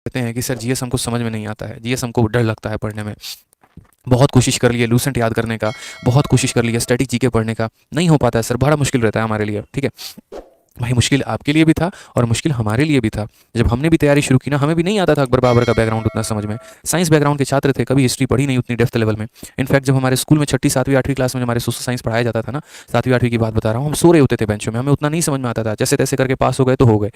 कहते हैं कि सर जीएस हमको समझ में नहीं आता है, जीएस हमको डर लगता है पढ़ने में। बहुत कोशिश कर लिए लूसेंट याद करने का, बहुत कोशिश कर लिया स्टैटिक जीके पढ़ने का, नहीं हो पाता है सर, बड़ा मुश्किल रहता है हमारे लिए। ठीक है भाई, मुश्किल आपके लिए भी था और मुश्किल हमारे लिए भी था। जब हमने भी तैयारी शुरू की ना, हमें भी नहीं आता था अकबर बाबर का बैकग्राउंड उतना समझ में। साइंस बैकग्राउंड के छात्र थे, कभी हिस्ट्री पढ़ी नहीं उतनी डेप्थ लेवल में। इनफैक्ट जब हमारे स्कूल में छठी सातवीं आठवीं क्लास में हमारे सोशल साइंस पढ़ाया जाता था ना, सातवीं आठवीं की बात बता रहा हूँ, हम सो रहे होते थे बेंचों में, हमें उतना नहीं समझ में आता था, जैसे तैसे करके पास हो गए तो हो गए।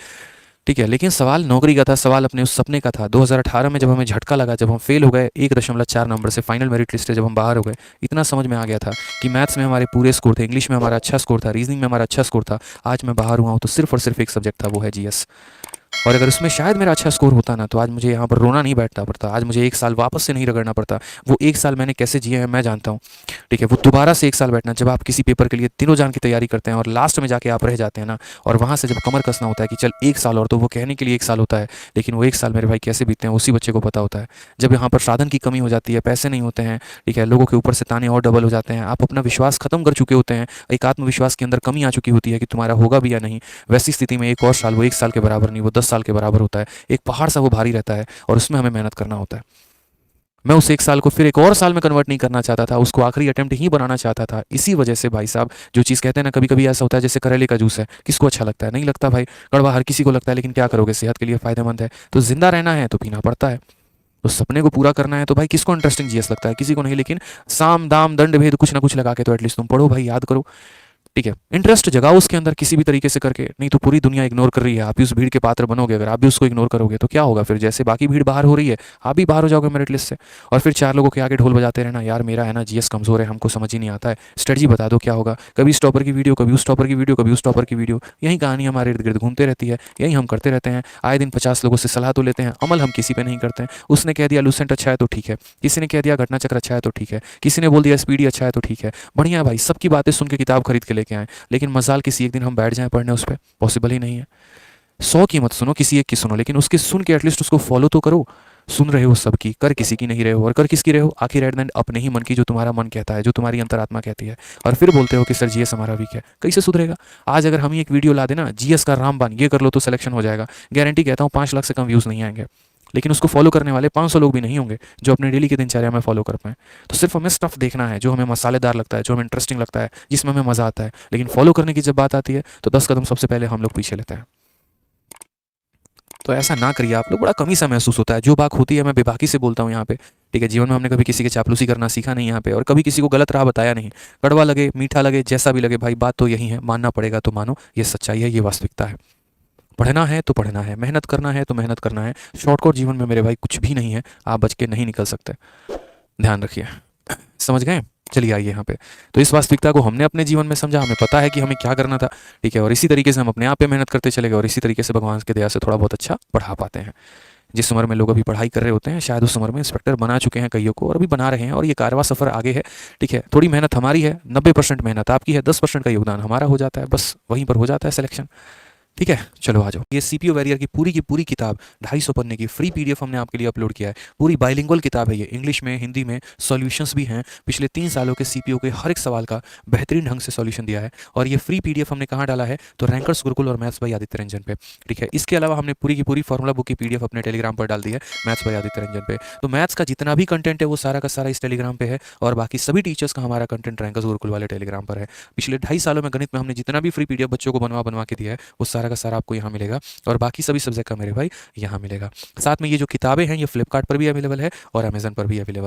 ठीक है, लेकिन सवाल नौकरी का था, सवाल अपने उस सपने का था। 2018 में जब हमें झटका लगा, जब हम फेल हो गए 1.4 नंबर से फाइनल मेरिट लिस्ट से जब हम बाहर हो गए, इतना समझ में आ गया था कि मैथ्स में हमारे पूरे स्कोर थे, इंग्लिश में हमारा अच्छा स्कोर था, रीजनिंग में हमारा अच्छा स्कोर था। आज मैं बाहर हुआ हूँ तो सिर्फ और सिर्फ एक सब्जेक्ट था, वो है जीएस। और अगर उसमें शायद मेरा अच्छा स्कोर होता ना, तो आज मुझे यहाँ पर रोना नहीं बैठना पड़ता, आज मुझे एक साल वापस से नहीं रगड़ना पड़ता। वो एक साल मैंने कैसे जिए हैं मैं जानता हूँ। ठीक है, वो दोबारा से एक साल बैठना, जब आप किसी पेपर के लिए दिनों जान की तैयारी करते हैं और लास्ट में जाके आप रह जाते हैं ना, और वहाँ से जब कमर कसना होता है कि चल एक साल और, तो वो कहने के लिए एक साल होता है, लेकिन वो एक साल मेरे भाई कैसे बीतते हैं उसी बच्चे को पता होता है। जब यहाँ पर साधन की कमी हो जाती है, पैसे नहीं होते हैं, ठीक है, लोगों के ऊपर से ताने और डबल हो जाते हैं, आप अपना विश्वास खत्म कर चुके होते हैं, एक आत्मविश्वास के अंदर कमी आ चुकी होती है कि तुम्हारा होगा भी या नहीं, वैसी स्थिति में एक और साल वो एक साल के बराबर नहीं, वो 10 साल के बराबर होता है। एक पहाड़ सा वो भारी रहता है और उसमें हमें मेहनत करना होता है। मैं उस एक साल को फिर एक और साल में कन्वर्ट नहीं करना चाहता था, उसको आखिरी अटेम्प्ट ही बनाना चाहता था। इसी वजह से भाई साहब, जो चीज़ कहते हैं ना, कभी कभी ऐसा होता है जैसे करेले का जूस है, किसको अच्छा लगता है? नहीं लगता भाई, कड़वा हर किसी को लगता है, लेकिन क्या करोगे, सेहत के लिए फायदेमंद है, तो जिंदा रहना है तो पीना पड़ता है। तो सपने को पूरा करना है तो भाई किसको इंटरेस्टिंग जीएस लगता है? किसी को नहीं, लेकिन साम दाम दंड भेद कुछ ना कुछ लगा के तो एटलीस्ट तुम पढ़ो भाई, याद करो। ठीक है, इंटरेस्ट जगाओ उसके अंदर किसी भी तरीके से करके, नहीं तो पूरी दुनिया इग्नोर कर रही है, आप भी उस भीड़ के पात्र बनोगे। अगर आप भी उसको इग्नोर करोगे तो क्या होगा? फिर जैसे बाकी भीड़ बाहर हो रही है, आप भी बाहर हो जाओगे मेरिट लिस्ट से, और फिर चार लोगों के आगे ढोल बजाते रहना, यार मेरा है ना जीएस कमजोर है, हमको समझ ही नहीं आता है, स्ट्रेटजी बता दो क्या होगा। कभी इस टॉपर की वीडियो, कभी उस टॉपर की वीडियो, कभी उस टॉपर की वीडियो, यही कहानी हमारे इर्द गिर्द घूमते रहती है, यही हम करते रहते हैं। आए दिन 50 लोगों से सलाह तो लेते हैं, अमल हम किसी पे नहीं करते हैं। उसने कह दिया लूसेंट अच्छा है तो ठीक है, किसी ने कह दिया घटना चक्र अच्छा है तो ठीक है, किसी ने बोल दिया स्पीडी अच्छा है तो ठीक है, बढ़िया भाई, सबकी बातें सुन के किताब खरीद के लेके आए, लेकिन मजाल किसी एक दिन हम बैठ जाएं पढ़ने उस पर, पॉसिबल ही नहीं है। 100 की मत सुनो, किसी एक की सुनो, लेकिन उसके सुन के एटलीस्ट उसको फॉलो तो करो। सुन रहे हो सबकी, कर किसी की नहीं रहे हो, और कर किसकी रहे हो आखिर एट द एंड? अपने ही मन की, जो तुम्हारा मन कहता है, जो तुम्हारी अंतरात्मा कहती है। और फिर बोलते हो कि सर जीएस हमारा वीक है, कैसे सुधरेगा? आज अगर हम ही एक वीडियो ला देना, जीएस का रामबान ये कर लो तो सिलेक्शन हो जाएगा, गारंटी कहता हूँ 5 लाख से कम व्यूज़ नहीं आएंगे, लेकिन उसको फॉलो करने वाले 500 लोग भी नहीं होंगे जो अपने डेली की दिनचर्या में फॉलो कर पाएँ। तो सिर्फ हमें स्टफ देखना है जो हमें मसालेदार लगता है, जो हमें इंटरेस्टिंग लगता है, जिसमें हमें मज़ा आता है, लेकिन फॉलो करने की जब बात आती है तो 10 कदम सबसे पहले हम लोग पीछे लेते हैं। तो ऐसा ना करिए आप लोग, बड़ा कमी सा महसूस होता है। जो बात होती है मैं बेबाकी से बोलता हूँ यहाँ पे। ठीक है, जीवन में हमने कभी किसी के चापलूसी करना सीखा नहीं यहाँ पे, और कभी किसी को गलत राह बताया नहीं। कड़वा लगे मीठा लगे जैसा भी लगे भाई, बात तो यही है, मानना पड़ेगा तो मानो, ये सच्चाई है, ये वास्तविकता है। पढ़ना है तो पढ़ना है, मेहनत करना है तो मेहनत करना है। शॉर्टकट जीवन में मेरे भाई कुछ भी नहीं है, आप बच के नहीं निकल सकते, ध्यान रखिए। समझ गए? चलिए आइए यहाँ पे। तो इस वास्तविकता को हमने अपने जीवन में समझा, हमें पता है कि हमें क्या करना था। ठीक है, और इसी तरीके से हम अपने आप पे मेहनत करते चले गए, और इसी तरीके से भगवान की दया से थोड़ा बहुत अच्छा पढ़ा पाते हैं। जिस उम्र में लोग अभी पढ़ाई कर रहे होते हैं, शायद उस उम्र में इंस्पेक्टर बना चुके हैं कईयों को, और अभी बना रहे हैं, और ये कारवा सफ़र आगे है। ठीक है, थोड़ी मेहनत हमारी है, 90% मेहनत आपकी है, 10% का योगदान हमारा हो जाता है, बस वहीं पर हो जाता है सिलेक्शन। ठीक है, चलो आ जाओ। ये सीपीओ वैरियर की पूरी किताब 250 पन्ने की फ्री पीडीएफ हमने आपके लिए अपलोड किया है। पूरी बाइलिंगुअल किताब है ये, इंग्लिश में हिंदी में, सॉल्यूशंस भी हैं। पिछले 3 सालों के सीपीओ के हर एक सवाल का बेहतरीन ढंग से सॉल्यूशन दिया है। और ये फ्री पीडीएफ हमने कहाँ डाला है? तो रैंकर्स गुरुकुल और मैथ्स बाय आदित्य रंजन पे। ठीक है, इसके अलावा हमने पूरी की पूरी फॉर्मूला बुक की पीडीएफ अपने टेलीग्राम पर डाल दी है, मैथ्स बाय आदित्य रंजन पे। तो मैथ्स का जितना भी कंटेंट है वो सारा का सारा इस टेलीग्राम पे है, और बाकी सभी टीचर्स का हमारा कंटेंट रैंकर्स गुरुकुल वाले टेलीग्राम पर है। पिछले 2.5 सालों में गणित में हमने जितना भी फ्री पीडीएफ बच्चों को बनवा के दिया है, वो सारा का सारा आपको यहाँ मिलेगा, और बाकी सभी सब्जेक्ट का मेरे भाई यहाँ मिलेगा। साथ में ये जो किताबें हैं ये फ्लिपकार्ट पर भी अवेलेबल है और अमेजन पर भी अवेलेबल है।